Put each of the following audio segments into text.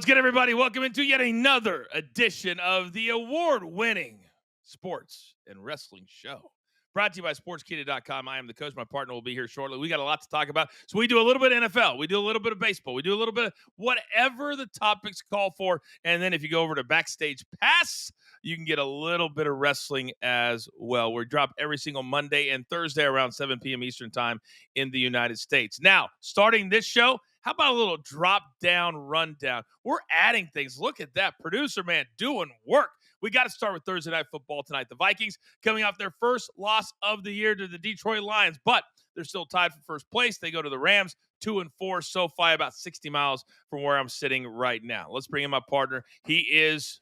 good, everybody? Welcome into yet another edition of the award-winning sports and wrestling show. Brought to you by Sportskeeda.com. I am the coach. My partner will be here shortly. We got a lot to talk about. So we do a little bit of NFL. We do a little bit of baseball. We do a little bit of whatever the topics call for. And then if you go over to Backstage Pass, you can get a little bit of wrestling as well. We're dropped every single Monday and Thursday around 7 p.m. Eastern time in the United States. Now, starting this show, how about a little drop-down rundown? We're adding things. Look at that. Producer man doing work. We got to start with Thursday Night Football tonight. The Vikings coming off their first loss of the year to the Detroit Lions, but they're still tied for first place. They go to the Rams, 2-4, SoFi, about 60 miles from where I'm sitting right now. Let's bring in my partner. He's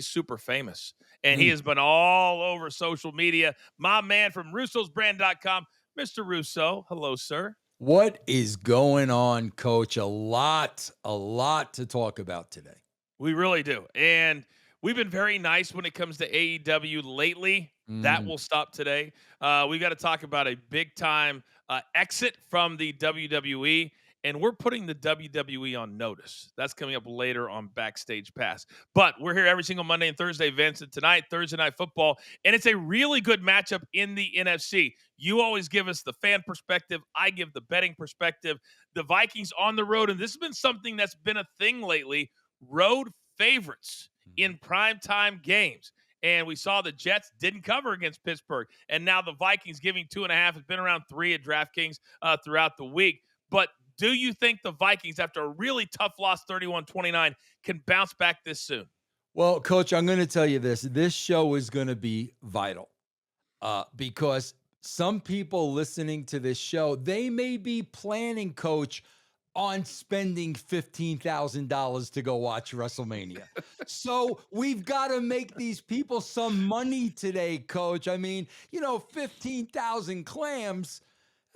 super famous, and he has been all over social media. My man from russosbrand.com, Mr. Russo. Hello, sir. What is going on, Coach? A lot to talk about today. We really do. And we've been very nice when it comes to AEW lately. That will stop today. We got to talk about a big-time exit from the WWE, and we're putting the WWE on notice. That's coming up later on Backstage Pass. But we're here every single Monday and Thursday, Vince, and tonight, Thursday Night Football, and it's a really good matchup in the NFC. You always give us the fan perspective. I give the betting perspective. The Vikings on the road, and this has been something that's been a thing lately, road favorites in primetime games. And we saw the Jets didn't cover against Pittsburgh. And now the Vikings giving 2.5. It's been around 3 at DraftKings throughout the week. But do you think the Vikings, after a really tough loss, 31-29, can bounce back this soon? Well, Coach, I'm going to tell you this. This show is going to be vital because some people listening to this show, they may be planning, Coach, on spending $15,000 to go watch WrestleMania. So we've got to make these people some money today, Coach. I mean, 15,000 clams,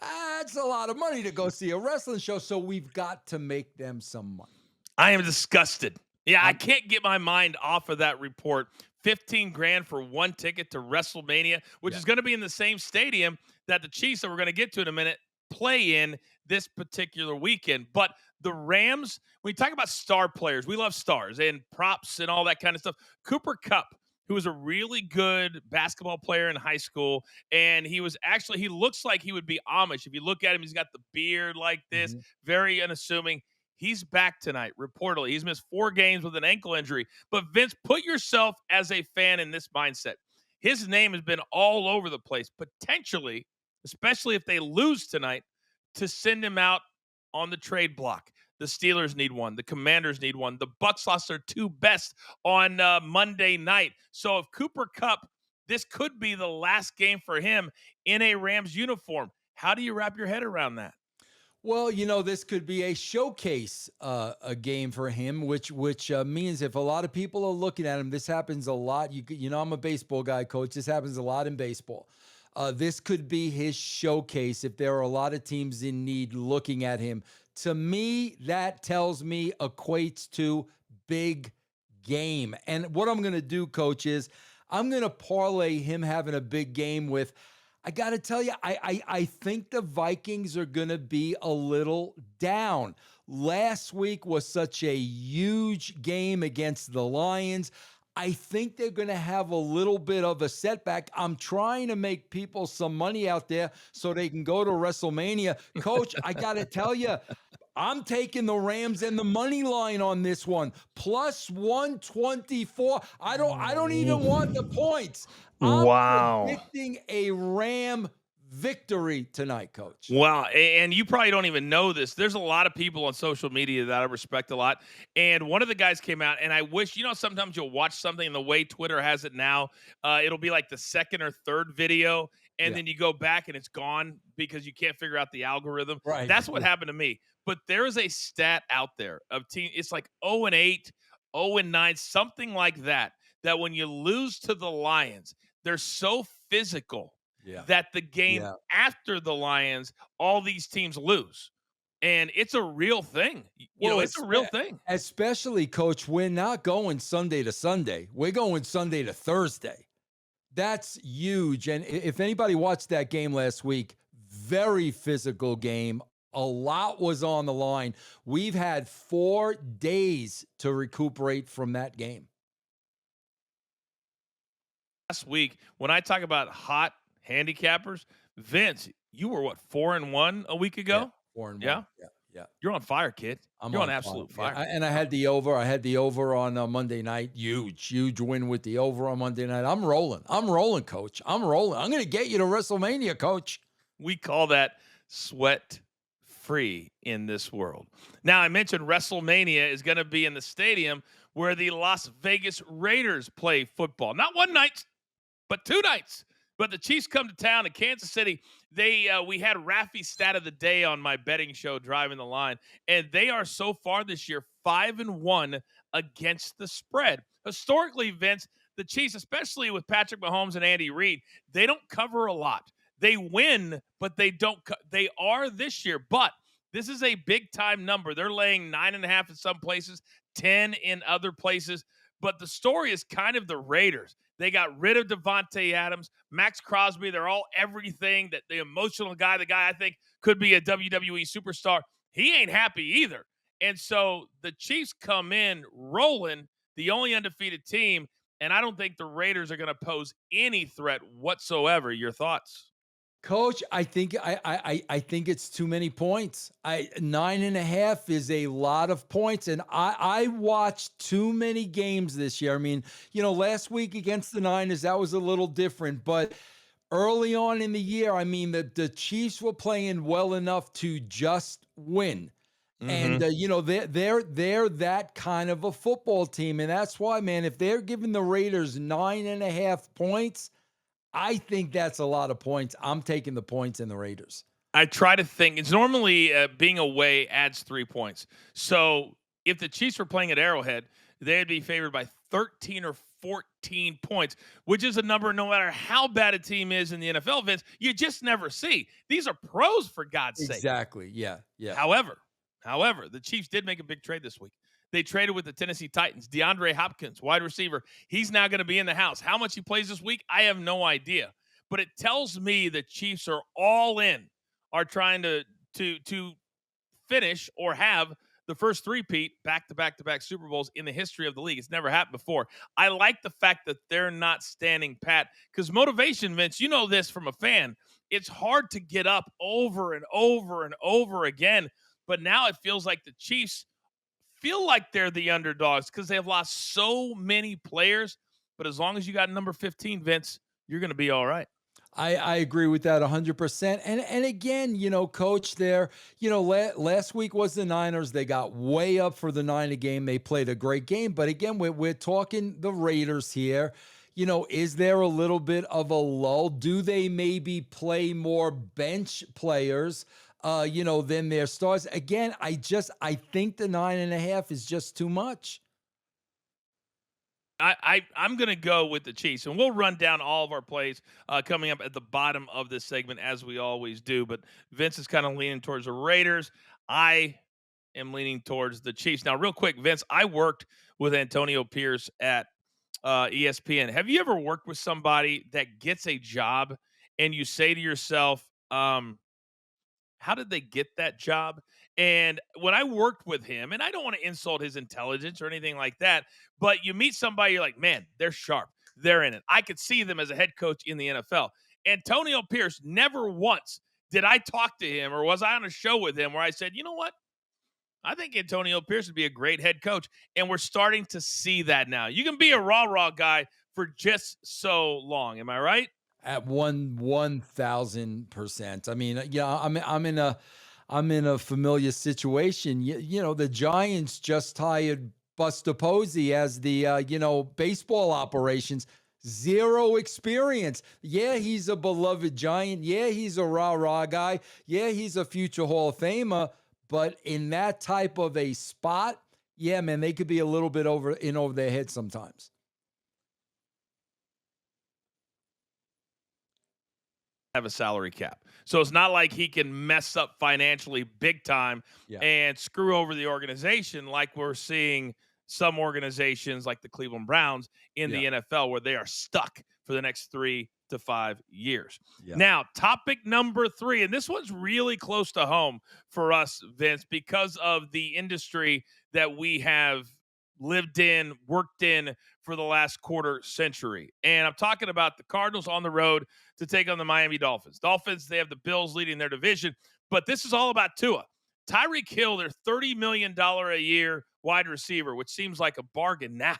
that's a lot of money to go see a wrestling show. So we've got to make them some money. I am disgusted. Yeah, I can't get my mind off of that report. 15 grand for one ticket to WrestleMania, which is going to be in the same stadium that the Chiefs, that we're going to get to in a minute, play in this particular weekend. But the Rams, when you talk about star players, we love stars and props and all that kind of stuff. Cooper Kupp, who was a really good basketball player in high school, and he looks like he would be Amish. If you look at him, he's got the beard like this, very unassuming. He's back tonight, reportedly. He's missed 4 games with an ankle injury. But Vince, put yourself as a fan in this mindset. His name has been all over the place, potentially, especially if they lose tonight, to send him out on the trade block. The Steelers need one. The Commanders need one. The Bucs lost their 2 best on Monday night. So if Cooper Kupp, this could be the last game for him in a Rams uniform. How do you wrap your head around that? Well, this could be a showcase a game for him, which means if a lot of people are looking at him, this happens a lot. I'm a baseball guy, Coach. This happens a lot in baseball. This could be his showcase if there are a lot of teams in need looking at him. To me, that tells me equates to big game. And what I'm going to do, Coach, is I'm going to parlay him having a big game with, I got to tell you, I think the Vikings are going to be a little down. Last week was such a huge game against the Lions. I think they're going to have a little bit of a setback. I'm trying to make people some money out there so they can go to WrestleMania. Coach, I got to tell you, I'm taking the Rams and the money line on this one. Plus 124. I don't even want the points. I'm predicting a Ram victory tonight, Coach. Wow. And you probably don't even know this. There's a lot of people on social media that I respect a lot. And one of the guys came out, and I wish, sometimes you'll watch something, and the way Twitter has it now, it'll be like the second or third video, and then you go back and it's gone because you can't figure out the algorithm. Right. That's what happened to me. But there is a stat out there of team. It's like 0-8, 0-9, something like that, that when you lose to the Lions, they're so physical that the game after the Lions, all these teams lose. And it's a real thing. It's a real thing. Especially, Coach, we're not going Sunday to Sunday. We're going Sunday to Thursday. That's huge. And if anybody watched that game last week, very physical game. A lot was on the line. We've had 4 days to recuperate from that game. Last week, when I talk about hot handicappers, Vince, you were what, 4-1 a week Yeah, ago? 4 and 1. Yeah, Yeah, yeah. you're on fire, kid. I'm You're on on fire. absolute Yeah, fire. and I had the over. I had the over on Monday night. Huge win with the over on Monday night. I'm rolling. I'm rolling, coach. I'm rolling. I'm going to get you to WrestleMania, coach. We call that sweat free in this world. Now, I mentioned WrestleMania is going to be in the stadium where the Las Vegas Raiders play football. Not one night, but 2 nights. But the Chiefs come to town in Kansas City. We had Raffy's stat of the day on my betting show, Driving the Line, and they are so far this year 5-1 against the spread. Historically, Vince, the Chiefs, especially with Patrick Mahomes and Andy Reid, they don't cover a lot. They win, but they don't. They are this year, but this is a big time number. They're laying 9.5 in some places, 10 in other places. But the story is kind of the Raiders. They got rid of Devontae Adams, Max Crosby. They're all everything. That the emotional guy, the guy I think could be a WWE superstar. He ain't happy either. And so the Chiefs come in rolling, the only undefeated team, and I don't think the Raiders are going to pose any threat whatsoever. Your thoughts? Coach, I think I think it's too many points. 9.5 is a lot of points, and I watched too many games this year. I mean, last week against the Niners, that was a little different, but early on in the year, I mean, the Chiefs were playing well enough to just win. And they're that kind of a football team, and that's why, man, if they're giving the Raiders 9.5 points, I think that's a lot of points. I'm taking the points in the Raiders. I try to think. It's normally being away adds 3 points. So if the Chiefs were playing at Arrowhead, they'd be favored by 13 or 14 points, which is a number no matter how bad a team is in the NFL, Vince, you just never see. These are pros, for God's sake. Exactly. Yeah. However, the Chiefs did make a big trade this week. They traded with the Tennessee Titans. DeAndre Hopkins, wide receiver. He's now going to be in the house. How much he plays this week, I have no idea. But it tells me the Chiefs are all in, are trying to finish or have the first three-peat back-to-back Super Bowls in the history of the league. It's never happened before. I like the fact that they're not standing pat because motivation, Vince, you know this from a fan, it's hard to get up over and over and over again. But now it feels like the Chiefs feel like they're the underdogs because they've lost so many players. But as long as you got number 15, Vince, you're going to be all right. I agree with that 100%. And again, coach, there, last week was the Niners. They got way up for the Niner game. They played a great game. But again, we're talking the Raiders here. Is there a little bit of a lull? Do they maybe play more bench players? Than their stars. Again, I think the 9.5 is just too much. I'm going to go with the Chiefs, and we'll run down all of our plays coming up at the bottom of this segment, as we always do. But Vince is kind of leaning towards the Raiders. I am leaning towards the Chiefs. Now, real quick, Vince, I worked with Antonio Pierce at ESPN. Have you ever worked with somebody that gets a job and you say to yourself, how did they get that job? And when I worked with him, and I don't want to insult his intelligence or anything like that, but you meet somebody, you're like, man, they're sharp. They're in it. I could see them as a head coach in the NFL. Antonio Pierce, never once did I talk to him or was I on a show with him where I said, you know what? I think Antonio Pierce would be a great head coach. And we're starting to see that now. You can be a raw guy for just so long. Am I right? At 1,000%. I mean, I'm in a familiar situation. The Giants just hired Buster Posey as the baseball operations. Zero experience. Yeah, he's a beloved Giant. Yeah, he's a rah guy. Yeah, he's a future Hall of Famer. But in that type of a spot, yeah, man, they could be a little bit over their head sometimes. Have a salary cap. So it's not like he can mess up financially big time and screw over the organization like we're seeing some organizations like the Cleveland Browns in Yeah. the NFL where they are stuck for the next 3 to 5 years. Yeah. Now, topic number 3, and this one's really close to home for us, Vince, because of the industry that we have lived in, worked in for the last quarter century. And I'm talking about the Cardinals on the road to take on the Miami Dolphins. Dolphins, they have the Bills leading their division, but this is all about Tua. Tyreek Hill, their $30 million a year wide receiver, which seems like a bargain now.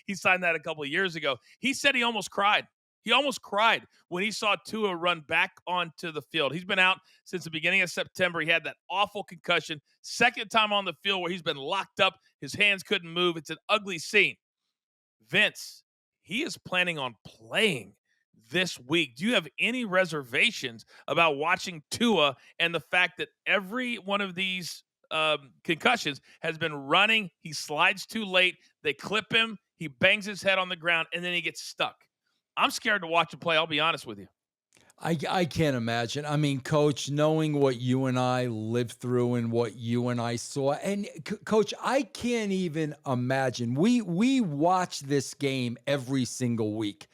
He signed that a couple of years ago. He said he almost cried. He almost cried when he saw Tua run back onto the field. He's been out since the beginning of September. He had that awful concussion. Second time on the field where he's been locked up. His hands couldn't move. It's an ugly scene. Vince, he is planning on playing this week. Do you have any reservations about watching Tua and the fact that every one of these concussions has been running? He slides too late. They clip him. He bangs his head on the ground, and then he gets stuck. I'm scared to watch him play. I'll be honest with you. I can't imagine. I mean, Coach, knowing what you and I lived through and what you and I saw, and Coach, I can't even imagine. We watch this game every single week.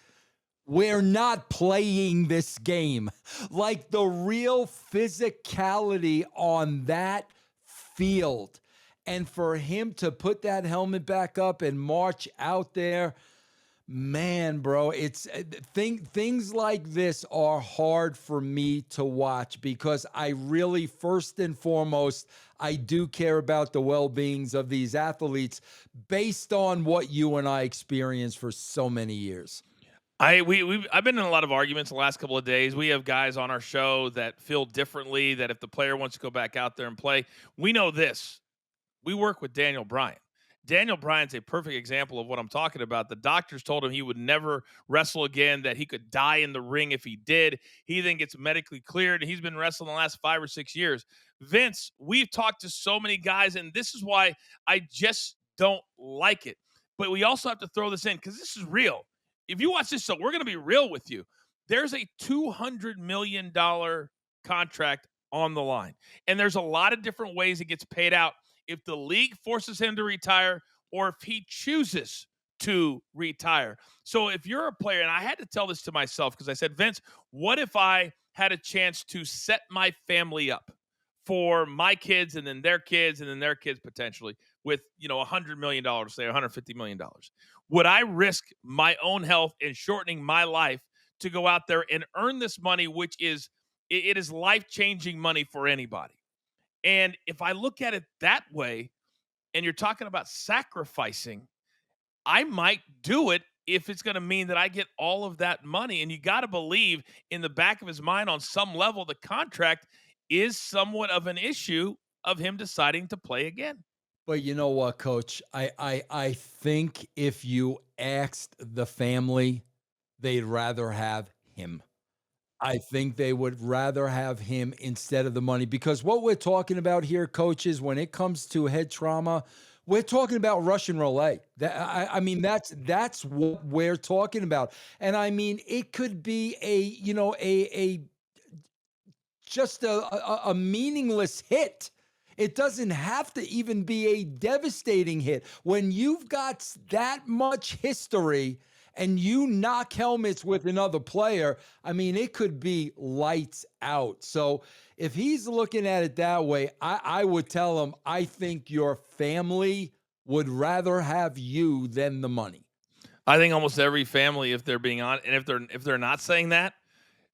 We're not playing this game. Like the real physicality on that field. And for him to put that helmet back up and march out there, man, bro, it's things like this are hard for me to watch because I really, first and foremost, I do care about the well-beings of these athletes based on what you and I experienced for so many years. I've been in a lot of arguments the last couple of days. We have guys on our show that feel differently, that if the player wants to go back out there and play, we know this. We work with Daniel Bryan. Daniel Bryan's a perfect example of what I'm talking about. The doctors told him he would never wrestle again, that he could die in the ring if he did. He then gets medically cleared, and he's been wrestling the last 5 or 6 years. Vince, we've talked to so many guys, and this is why I just don't like it. But we also have to throw this in because this is real. If you watch this show, we're going to be real with you. There's a $200 million contract on the line, and there's a lot of different ways it gets paid out if the league forces him to retire or if he chooses to retire. So if you're a player, and I had to tell this to myself because I said, Vince, what if I had a chance to set my family up for my kids and then their kids and then their kids potentially with, $100 million, say $150 million? Would I risk my own health and shortening my life to go out there and earn this money, which is, it is life-changing money for anybody? And if I look at it that way, and you're talking about sacrificing, I might do it if it's going to mean that I get all of that money. And you got to believe in the back of his mind on some level, the contract is somewhat of an issue of him deciding to play again. But you know what, Coach? I think if you asked the family, they'd rather have him. I think they would rather have him instead of the money because what we're talking about here, coaches, when it comes to head trauma, we're talking about Russian roulette. I mean, that's what we're talking about. And I mean, it could be a just a meaningless hit. It doesn't have to even be a devastating hit. When you've got that much history and you knock helmets with another player, I mean, it could be lights out. So if he's looking at it that way, I would tell him, I think your family would rather have you than the money. I think almost every family, if they're being on, and if they're not saying that,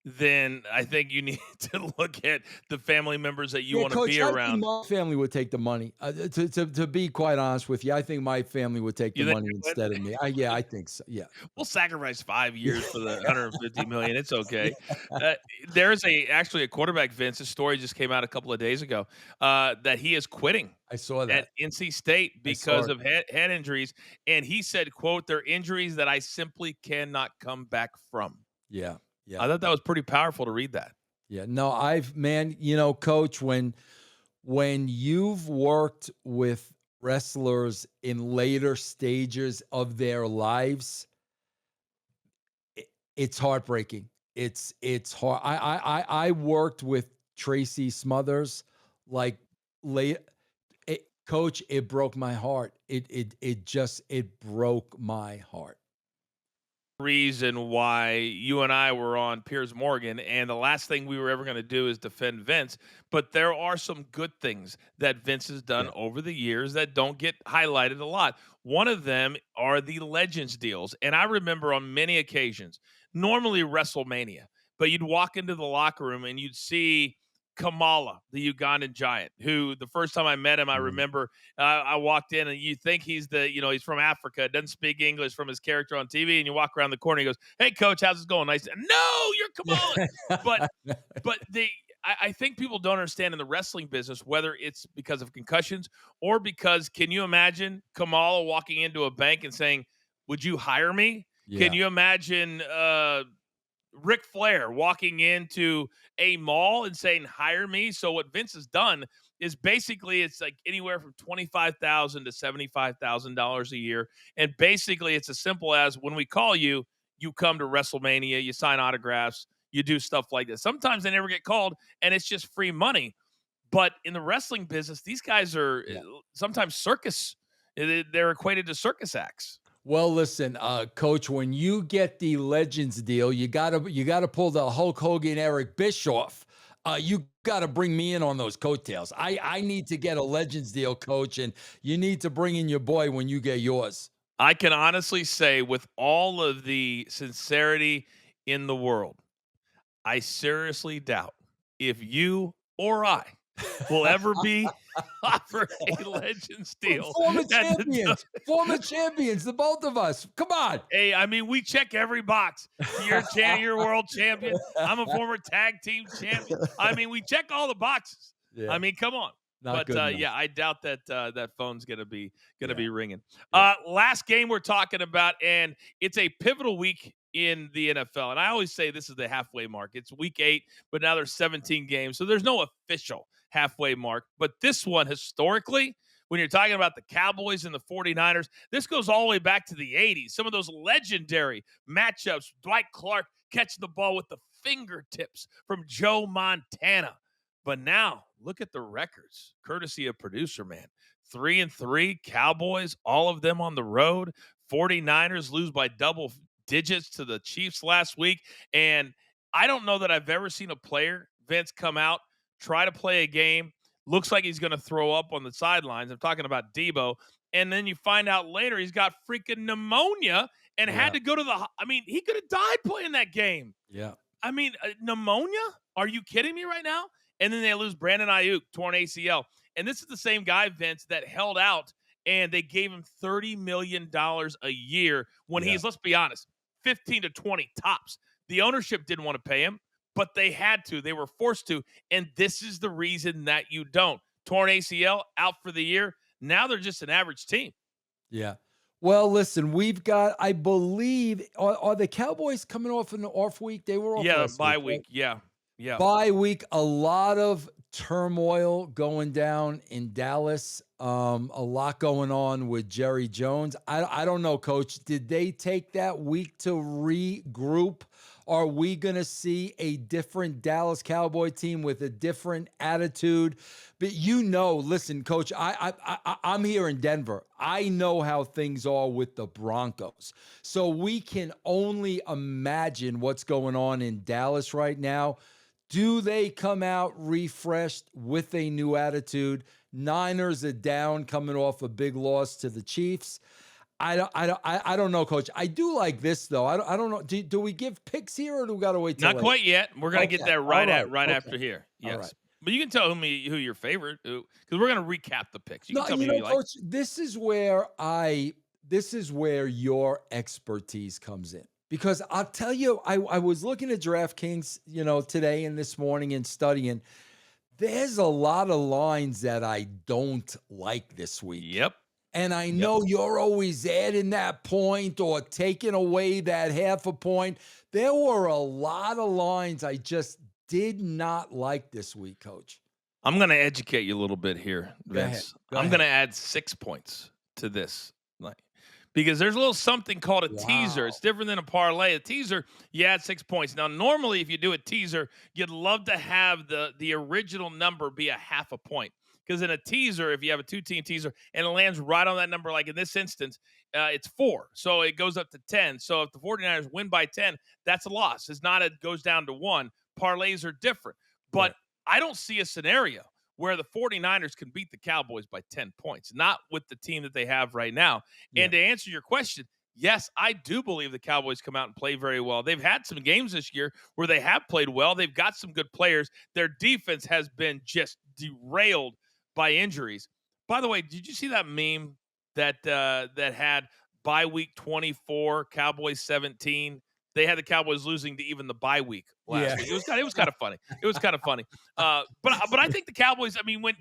then I think you need to look at the family members that you want to Coach, be I around. think my family would take the money. To be quite honest with you, I think my family would take the You think money they would? instead of me. Yeah, I think so. Yeah. We'll sacrifice 5 years for the 150 million. It's okay. Yeah. Uh, there's actually a quarterback, Vince. A story just came out a couple of days ago that he is quitting I saw at that. NC State I saw because it. of head injuries, and he said, "quote They're injuries that I simply cannot come back from." Yeah. I Yeah. thought that was pretty powerful to read that. Yeah. No, man, Coach, when you've worked with wrestlers in later stages of their lives, it's heartbreaking. It's hard. I worked with Tracy Smothers like late. Coach, it broke my heart. It broke my heart. Reason why you and I were on Piers Morgan, and the last thing we were ever going to do is defend Vince. But there are some good things that Vince has done Yeah. over the years that don't get highlighted a lot. One of them are the Legends deals. And I remember on many occasions, normally WrestleMania, but you'd walk into the locker room and you'd see Kamala, the Ugandan giant, who the first time I met him, I remember I walked in and you think he's he's from Africa, doesn't speak English from his character on TV. And you walk around the corner, he goes, "Hey, coach, how's it going?" And I said, "No, you're Kamala." but, I think people don't understand in the wrestling business, whether it's because of concussions or because, can you imagine Kamala walking into a bank and saying, "Would you hire me?" Can Yeah. you imagine, Ric Flair walking into a mall and saying, "Hire me"? So what Vince has done is basically it's like anywhere from $25,000 to $75,000 a year, and basically it's as simple as when we call you, you come to WrestleMania, you sign autographs, you do stuff like this. Sometimes they never get called, and it's just free money. But in the wrestling business, these guys are Yeah. sometimes circus. They're equated to circus acts. Well, listen, Coach, when you get the Legends deal, you gotta pull the Hulk Hogan, Eric Bischoff. You gotta bring me in on those coattails. I need to get a Legends deal, Coach, and you need to bring in your boy when you get yours. I can honestly say, with all of the sincerity in the world, I seriously doubt if you or I will ever be offered a Legends deal. Former At the champions, former champions, the both of us. Come on. Hey, I mean, we check every box. You're world champion. I'm a former tag team champion. I mean, we check all the boxes. Yeah, I mean, come on. not But good enough. yeah, I doubt that that phone's gonna Yeah. be ringing. Yeah. Last game we're talking about, and it's a pivotal week in the NFL. And I always say this is the halfway mark. It's week 8, but now there's 17 games, so there's no official halfway mark. But this one, historically, when you're talking about the Cowboys and the 49ers, this goes all the way back to the 80s. Some of those legendary matchups, Dwight Clark catching the ball with the fingertips from Joe Montana. But now, look at the records, courtesy of producer man. 3-3 Cowboys, all of them on the road. 49ers lose by double digits to the Chiefs last week. And I don't know that I've ever seen a player, Vince, come out, try to play a game, looks like he's going to throw up on the sidelines. I'm talking about Debo. And then you find out later he's got freaking pneumonia and had Yeah. to go to I mean, he could have died playing that game. Yeah. I mean, pneumonia? Are you kidding me right now? And then they lose Brandon Ayuk, torn ACL. And this is the same guy, Vince, that held out and they gave him $30 million a year when Yeah. he's, let's be honest, 15 to 20 tops. The ownership didn't want to pay him, but they had to. They were forced to. And this is the reason that you don't. Torn ACL, out for the year. Now they're just an average team. Yeah. Well, listen, we've got, I believe, are the Cowboys coming off an off week? They were off Yeah, last bye week, week. right? Yeah. Yeah. Bye week, a lot of turmoil going down in Dallas. A lot going on with Jerry Jones. I don't know, Coach. Did they take that week to regroup? Are we going to see a different Dallas Cowboy team with a different attitude? But listen, Coach, I'm here in Denver. I know how things are with the Broncos. So we can only imagine what's going on in Dallas right now. Do they come out refreshed with a new attitude? Niners are down, coming off a big loss to the Chiefs. I don't know, Coach. I do like this though. I don't know. Do we give picks here, or do we got to wait till Not later? quite yet. We're gonna get Okay. that All right okay. after here. All Yes. right. But you can tell who your favorite, because we're gonna recap the picks. You can No, tell me who you like. Coach, this is where your expertise comes in. Because I'll tell you, I was looking at DraftKings, today and this morning and studying. There's a lot of lines that I don't like this week. Yep. And I know you're always adding that point or taking away that half a point. There were a lot of lines I just did not like this week, Coach. I'm gonna educate you a little bit here, Go ahead. Vince. Go I'm ahead. gonna add 6 points to this. Because there's a little something called a teaser. Wow. It's different than a parlay. A teaser, you add 6 points. Now, normally, if you do a teaser, you'd love to have the original number be a half a point. Because in a teaser, if you have a 2-team teaser and it lands right on that number, like in this instance, it's 4. So it goes up to 10. So if the 49ers win by 10, that's a loss. It's not, it goes down to 1. Parlays are different. But Right. I don't see a scenario where the 49ers can beat the Cowboys by 10 points, not with the team that they have right now. Yeah. And to answer your question, yes, I do believe the Cowboys come out and play very well. They've had some games this year where they have played well. They've got some good players. Their defense has been just derailed by injuries. By the way, did you see that meme that that had bye week 24, Cowboys 17? They had the Cowboys losing to even the bye week last Yeah. week. It was kind of funny. It was kind of funny. But I think the Cowboys. I mean, when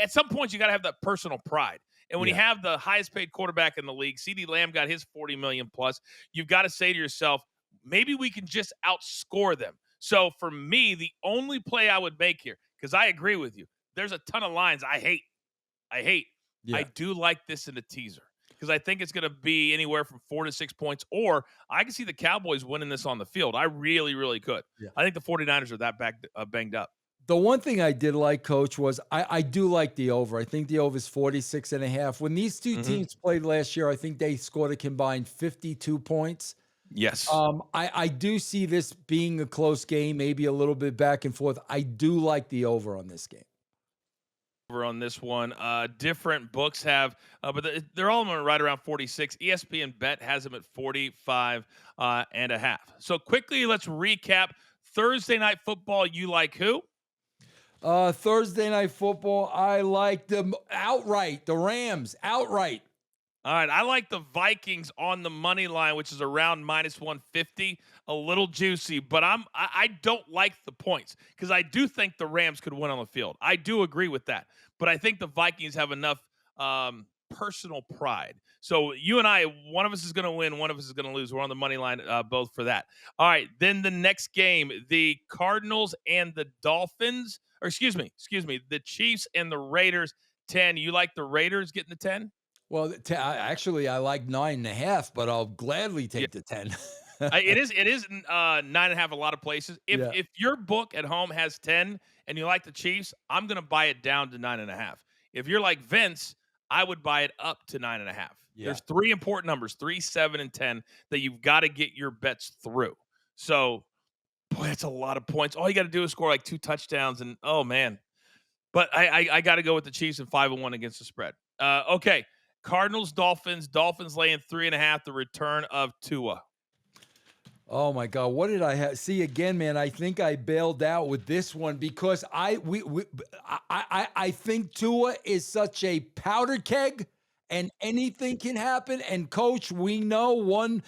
at some point you got to have that personal pride. And when you have the highest paid quarterback in the league, CeeDee Lamb got his 40 million plus, you've got to say to yourself, maybe we can just outscore them. So for me, the only play I would make here, because I agree with you, there's a ton of lines I hate. Yeah. I do like this in a teaser because I think it's going to be anywhere from 4 to 6 points, or I can see the Cowboys winning this on the field. I really, really could. Yeah. I think the 49ers are that banged up. The one thing I did like, Coach, was I do like the over. I think the over is 46.5. When these two teams played last year, I think they scored a combined 52 points. Yes. I do see this being a close game, maybe a little bit back and forth. I do like the over on this game. Over on this one, different books have, but they're all right around 46. ESPN Bet has them at 45 and a half. So quickly, let's recap Thursday night football. You like who? Thursday night football, I like them outright. The Rams outright. All right, I like the Vikings on the money line, which is around minus 150, a little juicy, but I don't like the points because I do think the Rams could win on the field. I do agree with that, but I think the Vikings have enough personal pride. So you and I, one of us is going to win, one of us is going to lose. We're on the money line both for that. All right, then the next game, the Cardinals and the Dolphins, or excuse me, the Chiefs and the Raiders, 10. You like the Raiders getting the 10? Well, actually, I like 9.5, but I'll gladly take the 10. It is 9.5 a lot of places. If your book at home has 10 and you like the Chiefs, I'm going to buy it down to 9.5. If you're like Vince, I would buy it up to 9.5. Yeah. There's 3 important numbers, 3, 7, and 10, that you've got to get your bets through. So, boy, that's a lot of points. All you got to do is score like 2 touchdowns, and oh man. But I got to go with the Chiefs and 5-1 against the spread. Okay. Cardinals, Dolphins laying 3.5, the return of Tua. Oh my God, what did I have? See again, man. I think I bailed out with this one because I think Tua is such a powder keg, and anything can happen. And Coach, we know one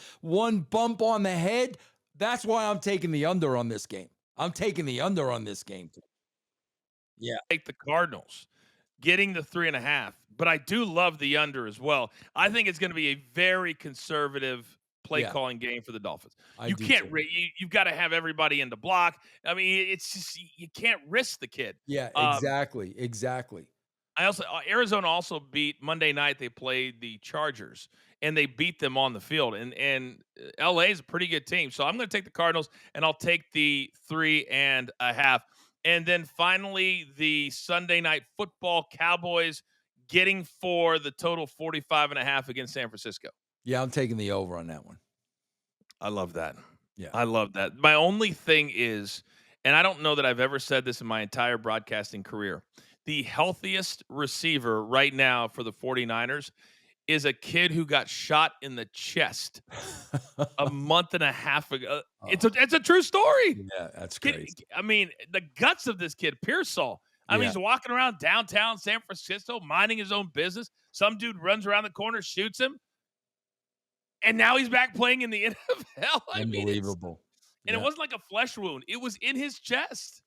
bump on the head. That's why I'm taking the under on this game. Yeah, Take the Cardinals, getting the 3.5. But I do love the under as well. I think it's going to be a very conservative play calling game for the Dolphins. You've got to have everybody in the block. I mean, it's just you can't risk the kid. Yeah, exactly. Arizona also beat Monday night. They played the Chargers and they beat them on the field. And LA is a pretty good team. So I'm going to take the Cardinals and I'll take the 3.5. And then finally, the Sunday night football, Cowboys getting for the total 45.5 against San Francisco. Yeah, I'm taking the over on that one. I love that. Yeah. I love that. My only thing is, and I don't know that I've ever said this in my entire broadcasting career, the healthiest receiver right now for the 49ers is a kid who got shot in the chest a month and a half ago. It's a true story. Yeah, that's crazy. I mean, the guts of this kid, Pearsall. I mean, he's walking around downtown San Francisco, minding his own business. Some dude runs around the corner, shoots him, and now he's back playing in the NFL. Unbelievable. And it wasn't like a flesh wound; it was in his chest.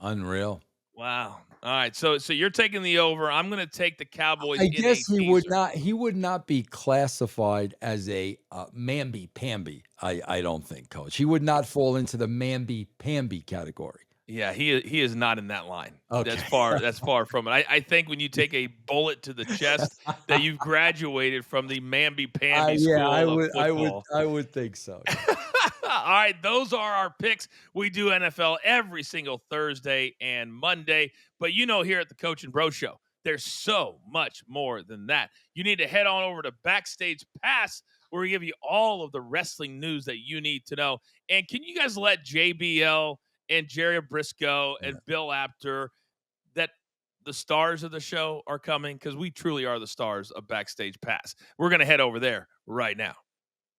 Unreal. Wow. All right. So you're taking the over. I'm going to take the Cowboys. I guess he would not. He would not be classified as a mamby-pamby. I don't think, Coach. He would not fall into the mamby-pamby category. Yeah, he is not in that line. Okay. That's far from it. I think when you take a bullet to the chest, that you've graduated from the mamby-pamby school of football. I would think so. All right, those are our picks. We do NFL every single Thursday and Monday, but here at the Coach and Bro Show, there's so much more than that. You need to head on over to Backstage Pass, where we give you all of the wrestling news that you need to know. And can you guys let JBL and Jerry Briscoe and Bill Apter that the stars of the show are coming? Because we truly are the stars of Backstage Pass. We're going to head over there right now.